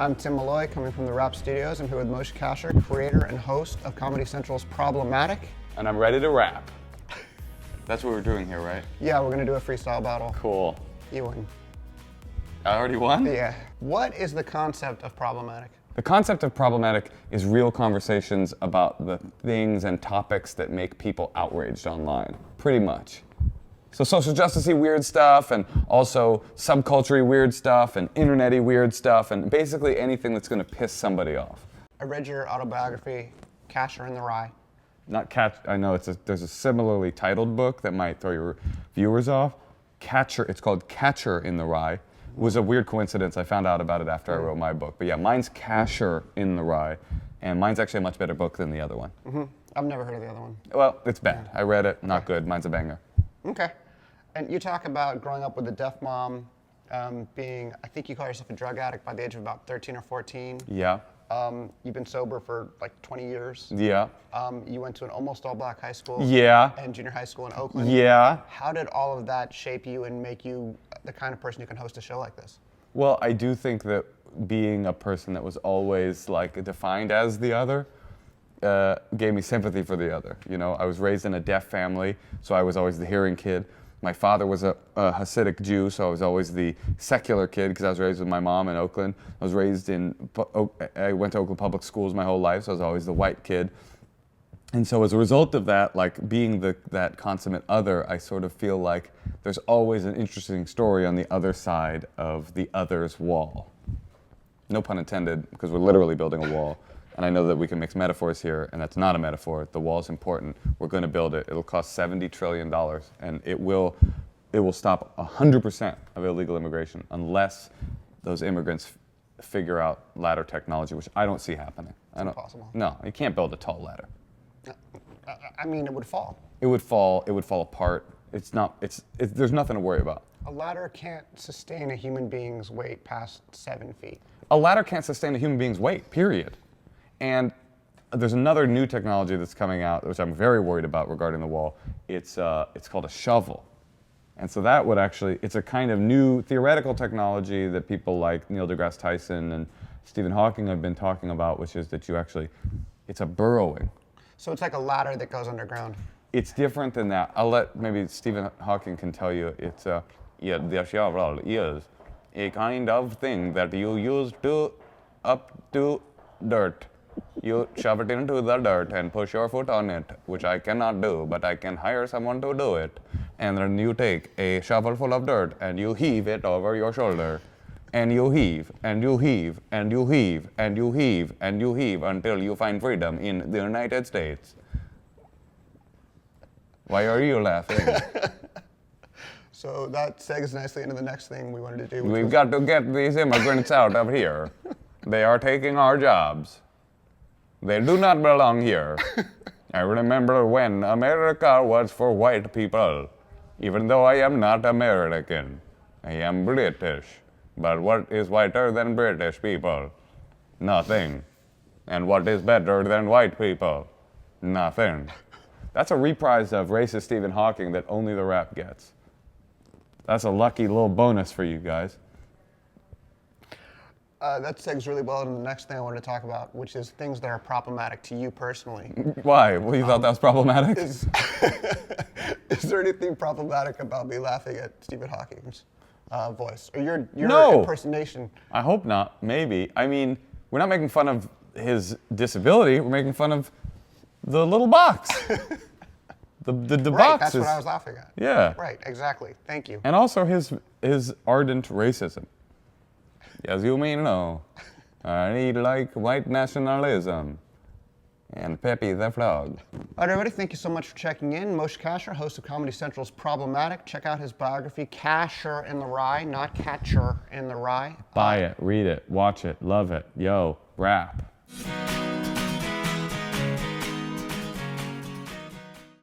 I'm Tim Malloy, coming from TheWrap Studios. I'm here with Moshe Kasher, creator and host of Comedy Central's Problematic. And I'm ready to rap. That's what we're doing here, right? Yeah, we're gonna do a freestyle battle. Cool. You win. I already won? Yeah. What is the concept of problematic? The concept of problematic is real conversations about the things and topics that make people outraged online, pretty much. So social justice-y weird stuff, and also subculture-y weird stuff, and internet-y weird stuff, and basically anything that's gonna piss somebody off. I read your autobiography, Kasher in the Rye. Not catch, I know there's a similarly titled book that might throw your viewers off. It's called Catcher in the Rye. It was a weird coincidence. I found out about it after I wrote my book. But yeah, mine's Kasher in the Rye, and mine's actually a much better book than the other one. Mm-hmm. I've never heard of the other one. Well, it's bad. I read it, not good. Mine's a banger. Okay. And you talk about growing up with a deaf mom, being, I think you call yourself a drug addict by the age of about 13 or 14. Yeah. You've been sober for like 20 years. Yeah. You went to an almost all-black high school. Yeah. And junior high school in Oakland. Yeah. How did all of that shape you and make you the kind of person who can host a show like this? Well, I do think that being a person that was always like defined as the other gave me sympathy for the other. You know, I was raised in a deaf family, so I was always the hearing kid. My father was a Hasidic Jew, so I was always the secular kid because I was raised with my mom in Oakland. I went to Oakland public schools my whole life, so I was always the white kid. And so as a result of that, like being that consummate other, I sort of feel like there's always an interesting story on the other side of the other's wall. No pun intended, because we're literally building a wall. And I know that we can mix metaphors here, and that's not a metaphor. The wall's important. We're going to build it. It'll cost $70 trillion, and it will stop 100% of illegal immigration unless those immigrants figure out ladder technology, which I don't see happening. It's impossible. No, you can't build a tall ladder. I mean, it would fall. It would fall apart. There's nothing to worry about. A ladder can't sustain a human being's weight past 7 feet. A ladder can't sustain a human being's weight, period. And there's another new technology that's coming out, which I'm very worried about regarding the wall. It's called a shovel. And so that would it's a kind of new theoretical technology that people like Neil deGrasse Tyson and Stephen Hawking have been talking about, which is that it's a burrowing. So it's like a ladder that goes underground. It's different than that. Maybe Stephen Hawking can tell you. The shovel is a kind of thing that you use up to dirt. You shove it into the dirt and push your foot on it, which I cannot do, but I can hire someone to do it. And then you take a shovel full of dirt and you heave it over your shoulder. And you heave, and you heave, and you heave, and you heave, and you heave until you find freedom in the United States. Why are you laughing? So that segues nicely into the next thing we wanted to do. We've got to get these immigrants out of here. They are taking our jobs. They do not belong here. I remember when America was for white people. Even though I am not American, I am British. But what is whiter than British people? Nothing. And what is better than white people? Nothing. That's a reprise of racist Stephen Hawking that only the rap gets. That's a lucky little bonus for you guys. That segues really well into the next thing I wanted to talk about, which is things that are problematic to you personally. Why? Well, you thought that was problematic? Is there anything problematic about me laughing at Stephen Hawking's voice? Or your impersonation? I hope not. Maybe. I mean, we're not making fun of his disability. We're making fun of the little box. the right, box that's what I was laughing at. Yeah. Right, exactly. Thank you. And also his ardent racism. Yes, you mean no. I need like white nationalism. And Pepe the Frog. All right, everybody, thank you so much for checking in. Moshe Kasher, host of Comedy Central's Problematic. Check out his biography, Kasher in the Rye, not Catcher in the Rye. Buy it, read it, watch it, love it. Yo, rap.